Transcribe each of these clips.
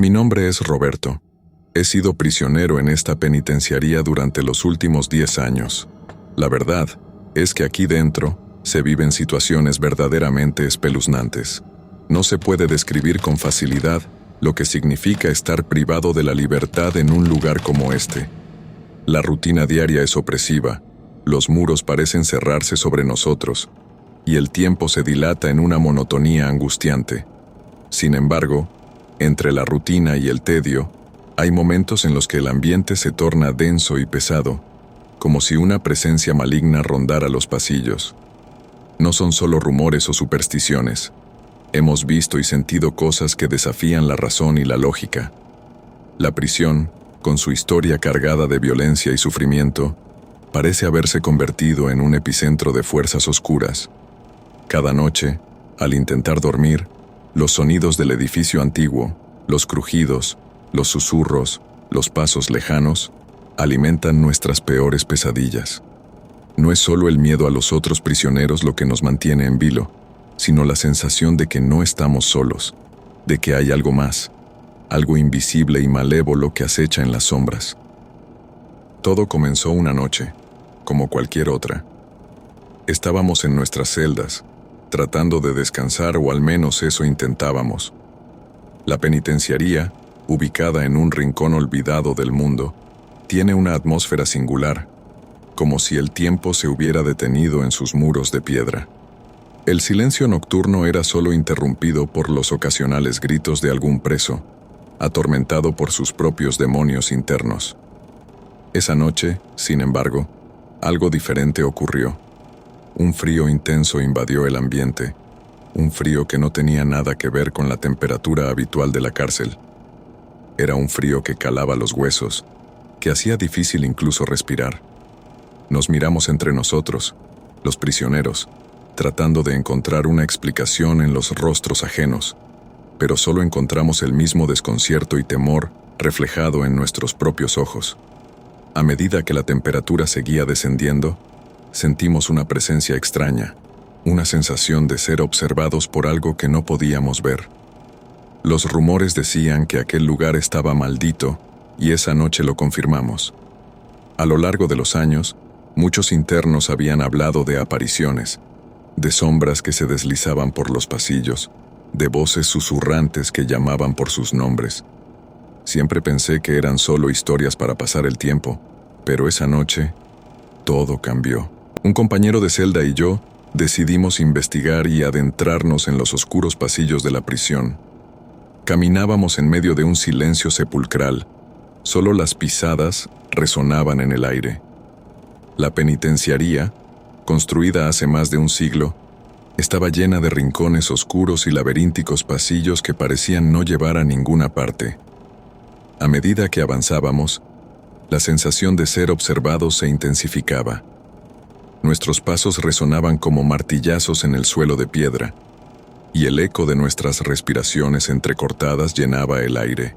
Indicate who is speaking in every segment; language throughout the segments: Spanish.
Speaker 1: Mi nombre es Roberto. He sido prisionero en esta penitenciaría durante los últimos 10 años. La verdad es que aquí dentro se viven situaciones verdaderamente espeluznantes. No se puede describir con facilidad lo que significa estar privado de la libertad en un lugar como este. La rutina diaria es opresiva, los muros parecen cerrarse sobre nosotros, y el tiempo se dilata en una monotonía angustiante. Sin embargo, entre la rutina y el tedio, hay momentos en los que el ambiente se torna denso y pesado, como si una presencia maligna rondara los pasillos. No son solo rumores o supersticiones. Hemos visto y sentido cosas que desafían la razón y la lógica. La prisión, con su historia cargada de violencia y sufrimiento, parece haberse convertido en un epicentro de fuerzas oscuras. Cada noche, al intentar dormir, los sonidos del edificio antiguo, los crujidos, los susurros, los pasos lejanos, alimentan nuestras peores pesadillas. No es solo el miedo a los otros prisioneros lo que nos mantiene en vilo, sino la sensación de que no estamos solos, de que hay algo más, algo invisible y malévolo que acecha en las sombras. Todo comenzó una noche, como cualquier otra. Estábamos en nuestras celdas, tratando de descansar, o al menos eso intentábamos. La penitenciaría, ubicada en un rincón olvidado del mundo, tiene una atmósfera singular, como si el tiempo se hubiera detenido en sus muros de piedra. El silencio nocturno era solo interrumpido por los ocasionales gritos de algún preso, atormentado por sus propios demonios internos. Esa noche, sin embargo, algo diferente ocurrió. Un frío intenso invadió el ambiente, un frío que no tenía nada que ver con la temperatura habitual de la cárcel. Era un frío que calaba los huesos, que hacía difícil incluso respirar. Nos miramos entre nosotros, los prisioneros, tratando de encontrar una explicación en los rostros ajenos, pero solo encontramos el mismo desconcierto y temor reflejado en nuestros propios ojos. A medida que la temperatura seguía descendiendo, sentimos una presencia extraña, una sensación de ser observados por algo que no podíamos ver. Los rumores decían que aquel lugar estaba maldito, y esa noche lo confirmamos. A lo largo de los años, muchos internos habían hablado de apariciones, de sombras que se deslizaban por los pasillos, de voces susurrantes que llamaban por sus nombres. Siempre pensé que eran solo historias para pasar el tiempo, pero esa noche, todo cambió. Un compañero de celda y yo decidimos investigar y adentrarnos en los oscuros pasillos de la prisión. Caminábamos en medio de un silencio sepulcral. Solo las pisadas resonaban en el aire. La penitenciaría, construida hace más de un siglo, estaba llena de rincones oscuros y laberínticos pasillos que parecían no llevar a ninguna parte. A medida que avanzábamos, la sensación de ser observados se intensificaba. Nuestros pasos resonaban como martillazos en el suelo de piedra, y el eco de nuestras respiraciones entrecortadas llenaba el aire.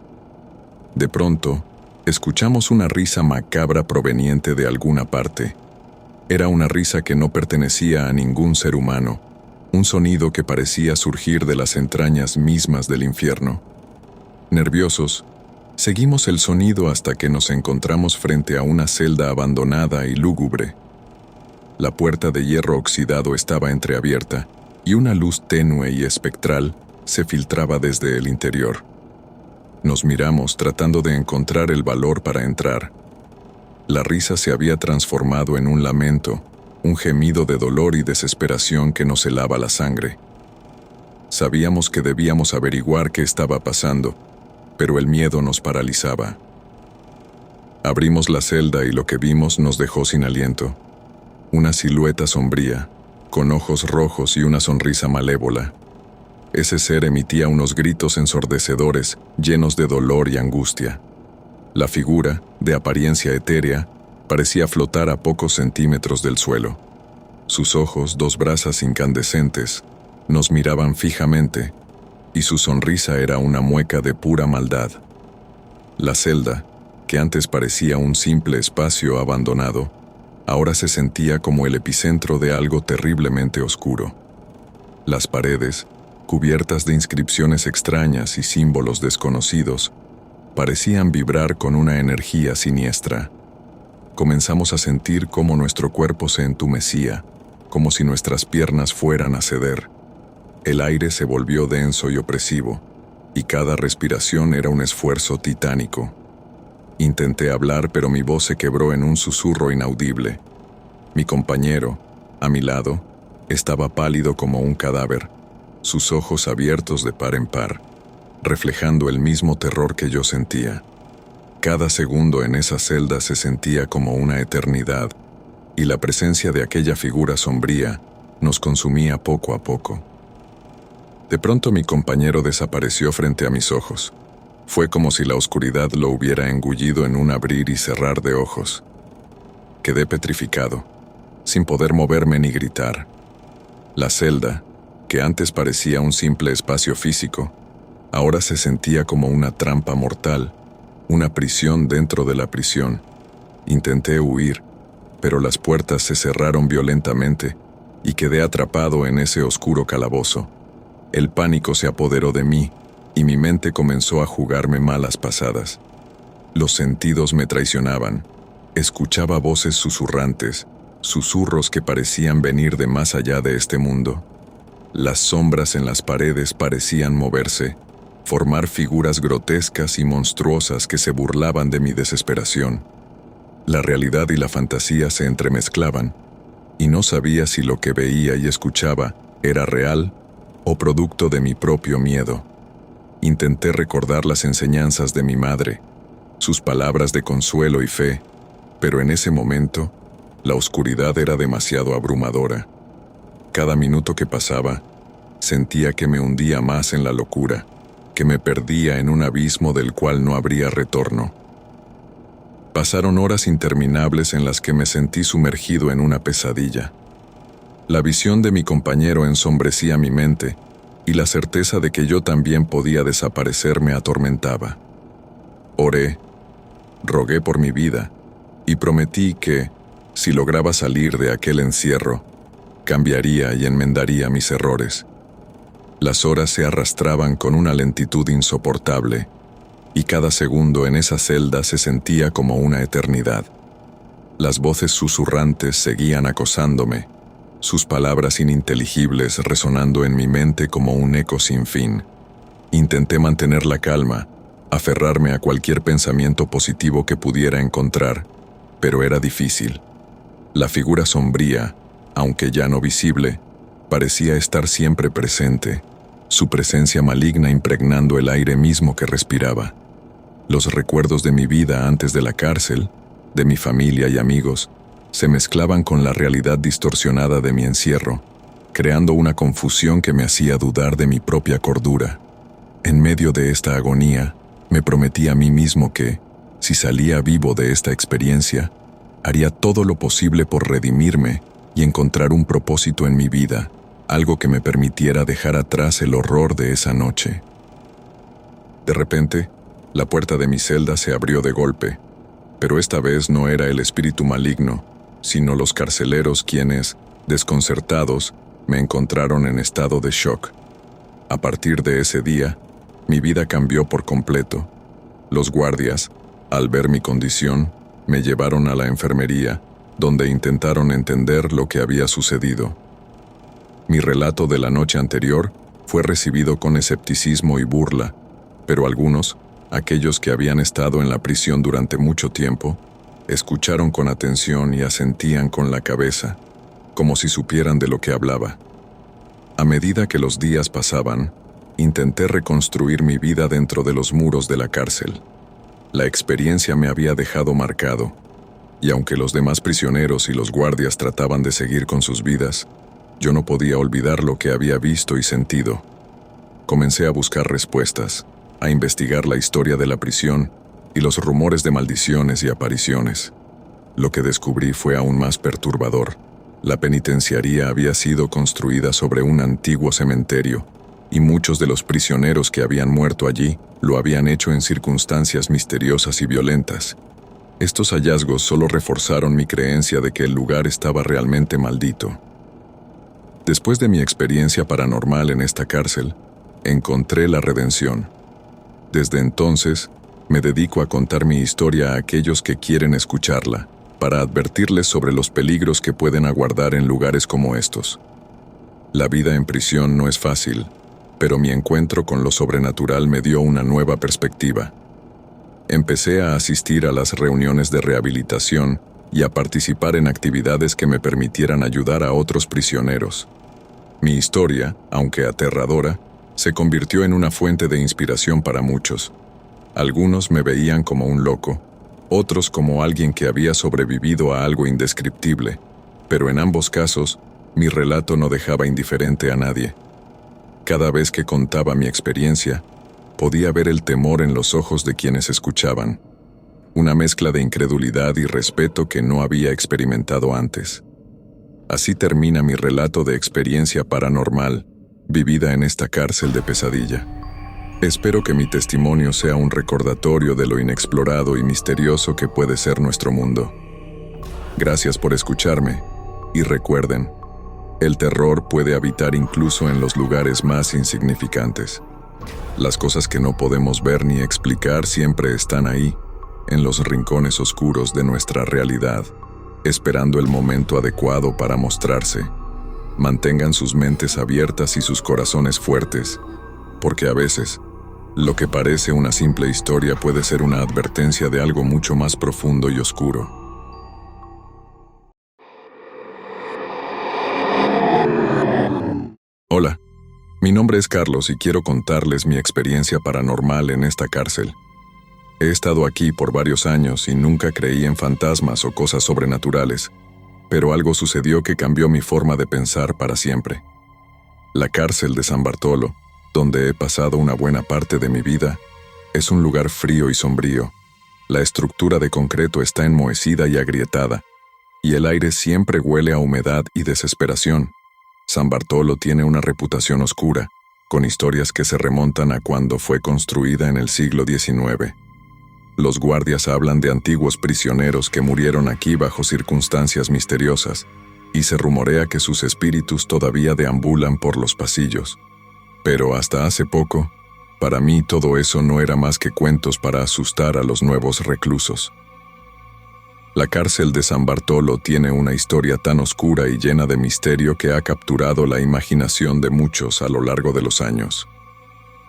Speaker 1: De pronto, escuchamos una risa macabra proveniente de alguna parte. Era una risa que no pertenecía a ningún ser humano, un sonido que parecía surgir de las entrañas mismas del infierno. Nerviosos, seguimos el sonido hasta que nos encontramos frente a una celda abandonada y lúgubre. La puerta de hierro oxidado estaba entreabierta, y una luz tenue y espectral se filtraba desde el interior. Nos miramos tratando de encontrar el valor para entrar. La risa se había transformado en un lamento, un gemido de dolor y desesperación que nos helaba la sangre. Sabíamos que debíamos averiguar qué estaba pasando, pero el miedo nos paralizaba. Abrimos la celda y lo que vimos nos dejó sin aliento. Una silueta sombría, con ojos rojos y una sonrisa malévola. Ese ser emitía unos gritos ensordecedores, llenos de dolor y angustia. La figura, de apariencia etérea, parecía flotar a pocos centímetros del suelo. Sus ojos, dos brasas incandescentes, nos miraban fijamente, y su sonrisa era una mueca de pura maldad. La celda, que antes parecía un simple espacio abandonado, ahora se sentía como el epicentro de algo terriblemente oscuro. Las paredes, cubiertas de inscripciones extrañas y símbolos desconocidos, parecían vibrar con una energía siniestra. Comenzamos a sentir cómo nuestro cuerpo se entumecía, como si nuestras piernas fueran a ceder. El aire se volvió denso y opresivo, y cada respiración era un esfuerzo titánico. Intenté hablar, pero mi voz se quebró en un susurro inaudible. Mi compañero, a mi lado, estaba pálido como un cadáver, sus ojos abiertos de par en par, reflejando el mismo terror que yo sentía. Cada segundo en esa celda se sentía como una eternidad, y la presencia de aquella figura sombría nos consumía poco a poco. De pronto mi compañero desapareció frente a mis ojos. Fue como si la oscuridad lo hubiera engullido en un abrir y cerrar de ojos. Quedé petrificado, sin poder moverme ni gritar. La celda, que antes parecía un simple espacio físico, ahora se sentía como una trampa mortal, una prisión dentro de la prisión. Intenté huir, pero las puertas se cerraron violentamente y quedé atrapado en ese oscuro calabozo. El pánico se apoderó de mí y mi mente comenzó a jugarme malas pasadas. Los sentidos me traicionaban. Escuchaba voces susurrantes, susurros que parecían venir de más allá de este mundo. Las sombras en las paredes parecían moverse, formar figuras grotescas y monstruosas que se burlaban de mi desesperación. La realidad y la fantasía se entremezclaban, y no sabía si lo que veía y escuchaba era real o producto de mi propio miedo. Intenté recordar las enseñanzas de mi madre, sus palabras de consuelo y fe, pero en ese momento, la oscuridad era demasiado abrumadora. Cada minuto que pasaba, sentía que me hundía más en la locura, que me perdía en un abismo del cual no habría retorno. Pasaron horas interminables en las que me sentí sumergido en una pesadilla. La visión de mi compañero ensombrecía mi mente, y la certeza de que yo también podía desaparecer me atormentaba. Oré, rogué por mi vida, y prometí que, si lograba salir de aquel encierro, cambiaría y enmendaría mis errores. Las horas se arrastraban con una lentitud insoportable, y cada segundo en esa celda se sentía como una eternidad. Las voces susurrantes seguían acosándome, sus palabras ininteligibles resonando en mi mente como un eco sin fin. Intenté mantener la calma, aferrarme a cualquier pensamiento positivo que pudiera encontrar, pero era difícil. La figura sombría, aunque ya no visible, parecía estar siempre presente, su presencia maligna impregnando el aire mismo que respiraba. Los recuerdos de mi vida antes de la cárcel, de mi familia y amigos, se mezclaban con la realidad distorsionada de mi encierro, creando una confusión que me hacía dudar de mi propia cordura. En medio de esta agonía, me prometí a mí mismo que, si salía vivo de esta experiencia, haría todo lo posible por redimirme y encontrar un propósito en mi vida, algo que me permitiera dejar atrás el horror de esa noche. De repente, la puerta de mi celda se abrió de golpe, pero esta vez no era el espíritu maligno, sino los carceleros quienes, desconcertados, me encontraron en estado de shock. A partir de ese día, mi vida cambió por completo. Los guardias, al ver mi condición, me llevaron a la enfermería, donde intentaron entender lo que había sucedido. Mi relato de la noche anterior fue recibido con escepticismo y burla, pero algunos, aquellos que habían estado en la prisión durante mucho tiempo, escucharon con atención y asentían con la cabeza, como si supieran de lo que hablaba. A medida que los días pasaban, intenté reconstruir mi vida dentro de los muros de la cárcel. La experiencia me había dejado marcado, y aunque los demás prisioneros y los guardias trataban de seguir con sus vidas, yo no podía olvidar lo que había visto y sentido. Comencé a buscar respuestas, a investigar la historia de la prisión y los rumores de maldiciones y apariciones. Lo que descubrí fue aún más perturbador. La penitenciaría había sido construida sobre un antiguo cementerio, y muchos de los prisioneros que habían muerto allí lo habían hecho en circunstancias misteriosas y violentas. Estos hallazgos solo reforzaron mi creencia de que el lugar estaba realmente maldito. Después de mi experiencia paranormal en esta cárcel, encontré la redención. Desde entonces, Me dedico a contar mi historia a aquellos que quieren escucharla, para advertirles sobre los peligros que pueden aguardar en lugares como estos. La vida en prisión no es fácil, pero mi encuentro con lo sobrenatural me dio una nueva perspectiva. Empecé a asistir a las reuniones de rehabilitación y a participar en actividades que me permitieran ayudar a otros prisioneros. Mi historia, aunque aterradora, se convirtió en una fuente de inspiración para muchos. Algunos me veían como un loco, otros como alguien que había sobrevivido a algo indescriptible, pero en ambos casos, mi relato no dejaba indiferente a nadie. Cada vez que contaba mi experiencia, podía ver el temor en los ojos de quienes escuchaban, una mezcla de incredulidad y respeto que no había experimentado antes. Así termina mi relato de experiencia paranormal, vivida en esta cárcel de pesadilla. Espero que mi testimonio sea un recordatorio de lo inexplorado y misterioso que puede ser nuestro mundo. Gracias por escucharme, y recuerden, el terror puede habitar incluso en los lugares más insignificantes. Las cosas que no podemos ver ni explicar siempre están ahí, en los rincones oscuros de nuestra realidad, esperando el momento adecuado para mostrarse. Mantengan sus mentes abiertas y sus corazones fuertes, porque a veces, lo que parece una simple historia puede ser una advertencia de algo mucho más profundo y oscuro. Hola, mi nombre es Carlos y quiero contarles mi experiencia paranormal en esta cárcel. He estado aquí por varios años y nunca creí en fantasmas o cosas sobrenaturales, pero algo sucedió que cambió mi forma de pensar para siempre. La cárcel de San Bartolo, donde he pasado una buena parte de mi vida, es un lugar frío y sombrío. La estructura de concreto está enmohecida y agrietada, y el aire siempre huele a humedad y desesperación. San Bartolo tiene una reputación oscura, con historias que se remontan a cuando fue construida en el siglo XIX. Los guardias hablan de antiguos prisioneros que murieron aquí bajo circunstancias misteriosas, y se rumorea que sus espíritus todavía deambulan por los pasillos. Pero hasta hace poco, para mí todo eso no era más que cuentos para asustar a los nuevos reclusos. La cárcel de San Bartolo tiene una historia tan oscura y llena de misterio que ha capturado la imaginación de muchos a lo largo de los años.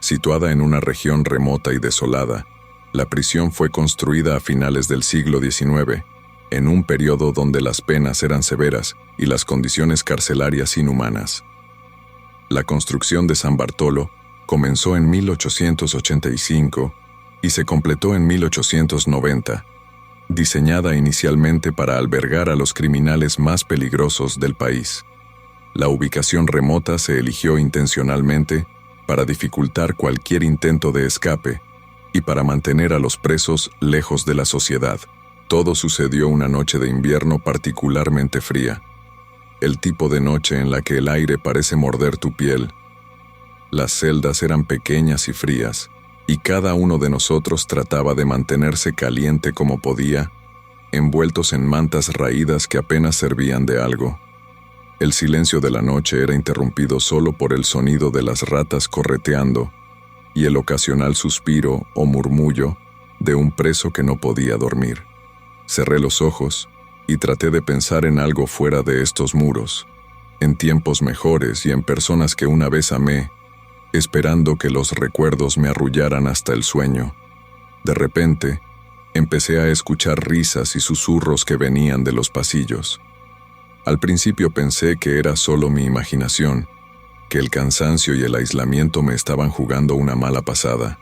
Speaker 1: Situada en una región remota y desolada, la prisión fue construida a finales del siglo XIX, en un periodo donde las penas eran severas y las condiciones carcelarias inhumanas. La construcción de San Bartolo comenzó en 1885 y se completó en 1890, diseñada inicialmente para albergar a los criminales más peligrosos del país. La ubicación remota se eligió intencionalmente para dificultar cualquier intento de escape y para mantener a los presos lejos de la sociedad. Todo sucedió una noche de invierno particularmente fría. El tipo de noche en la que el aire parece morder tu piel. Las celdas eran pequeñas y frías, y cada uno de nosotros trataba de mantenerse caliente como podía, envueltos en mantas raídas que apenas servían de algo. El silencio de la noche era interrumpido solo por el sonido de las ratas correteando y el ocasional suspiro o murmullo de un preso que no podía dormir. Cerré los ojos y traté de pensar en algo fuera de estos muros, en tiempos mejores y en personas que una vez amé, esperando que los recuerdos me arrullaran hasta el sueño. De repente, empecé a escuchar risas y susurros que venían de los pasillos. Al principio pensé que era solo mi imaginación, que el cansancio y el aislamiento me estaban jugando una mala pasada.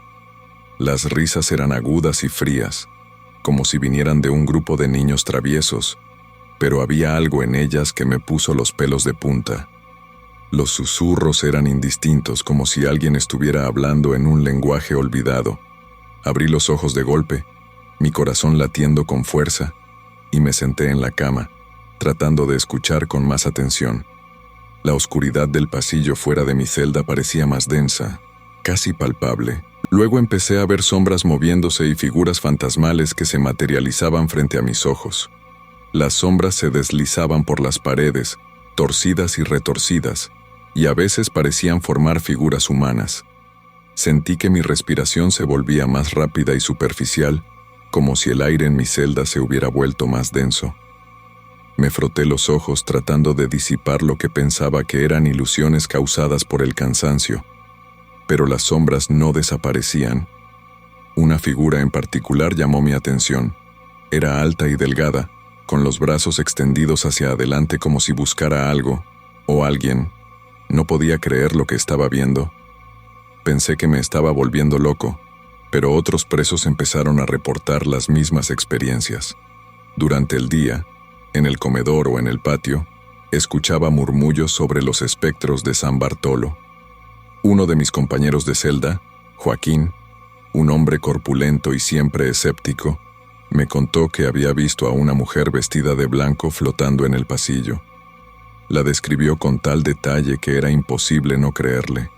Speaker 1: Las risas eran agudas y frías, como si vinieran de un grupo de niños traviesos, pero había algo en ellas que me puso los pelos de punta. Los susurros eran indistintos, como si alguien estuviera hablando en un lenguaje olvidado. Abrí los ojos de golpe, mi corazón latiendo con fuerza, y me senté en la cama, tratando de escuchar con más atención. La oscuridad del pasillo fuera de mi celda parecía más densa, casi palpable. Luego empecé a ver sombras moviéndose y figuras fantasmales que se materializaban frente a mis ojos. Las sombras se deslizaban por las paredes, torcidas y retorcidas, y a veces parecían formar figuras humanas. Sentí que mi respiración se volvía más rápida y superficial, como si el aire en mi celda se hubiera vuelto más denso. Me froté los ojos tratando de disipar lo que pensaba que eran ilusiones causadas por el cansancio, pero las sombras no desaparecían. Una figura en particular llamó mi atención. Era alta y delgada, con los brazos extendidos hacia adelante como si buscara algo, o alguien. No podía creer lo que estaba viendo. Pensé que me estaba volviendo loco, pero otros presos empezaron a reportar las mismas experiencias. Durante el día, en el comedor o en el patio, escuchaba murmullos sobre los espectros de San Bartolo. Uno de mis compañeros de celda, Joaquín, un hombre corpulento y siempre escéptico, me contó que había visto a una mujer vestida de blanco flotando en el pasillo. La describió con tal detalle que era imposible no creerle.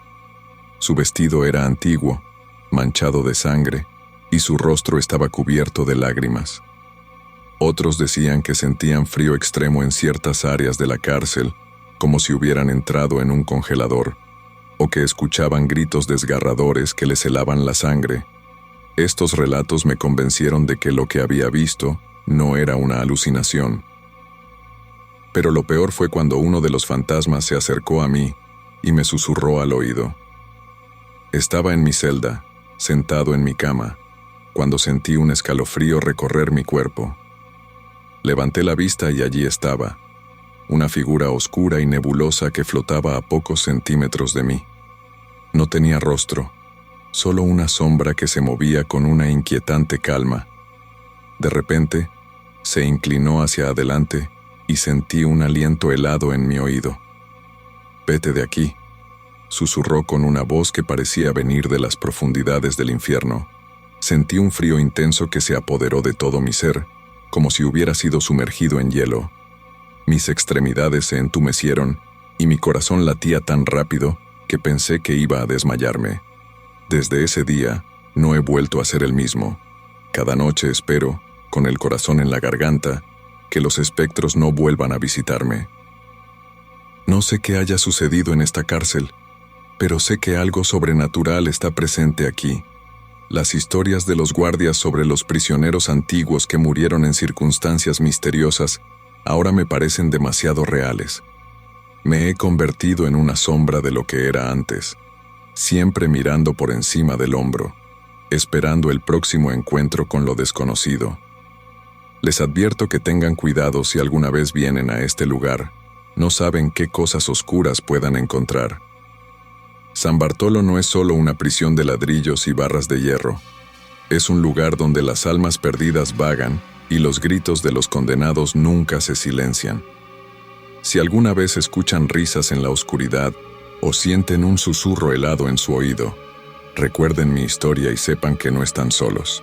Speaker 1: Su vestido era antiguo, manchado de sangre, y su rostro estaba cubierto de lágrimas. Otros decían que sentían frío extremo en ciertas áreas de la cárcel, como si hubieran entrado en un congelador, o que escuchaban gritos desgarradores que les helaban la sangre. Estos relatos me convencieron de que lo que había visto no era una alucinación. Pero lo peor fue cuando uno de los fantasmas se acercó a mí y me susurró al oído. Estaba en mi celda, sentado en mi cama, cuando sentí un escalofrío recorrer mi cuerpo. Levanté la vista y allí estaba, una figura oscura y nebulosa que flotaba a pocos centímetros de mí. No tenía rostro, solo una sombra que se movía con una inquietante calma. De repente, se inclinó hacia adelante y sentí un aliento helado en mi oído. «Vete de aquí», susurró con una voz que parecía venir de las profundidades del infierno. Sentí un frío intenso que se apoderó de todo mi ser, como si hubiera sido sumergido en hielo. Mis extremidades se entumecieron y mi corazón latía tan rápido que pensé que iba a desmayarme. Desde ese día, no he vuelto a ser el mismo. Cada noche espero, con el corazón en la garganta, que los espectros no vuelvan a visitarme. No sé qué haya sucedido en esta cárcel, pero sé que algo sobrenatural está presente aquí. Las historias de los guardias sobre los prisioneros antiguos que murieron en circunstancias misteriosas ahora me parecen demasiado reales. Me he convertido en una sombra de lo que era antes, siempre mirando por encima del hombro, esperando el próximo encuentro con lo desconocido. Les advierto que tengan cuidado si alguna vez vienen a este lugar, no saben qué cosas oscuras puedan encontrar. San Bartolo no es solo una prisión de ladrillos y barras de hierro. Es un lugar donde las almas perdidas vagan y los gritos de los condenados nunca se silencian. Si alguna vez escuchan risas en la oscuridad o sienten un susurro helado en su oído, recuerden mi historia y sepan que no están solos.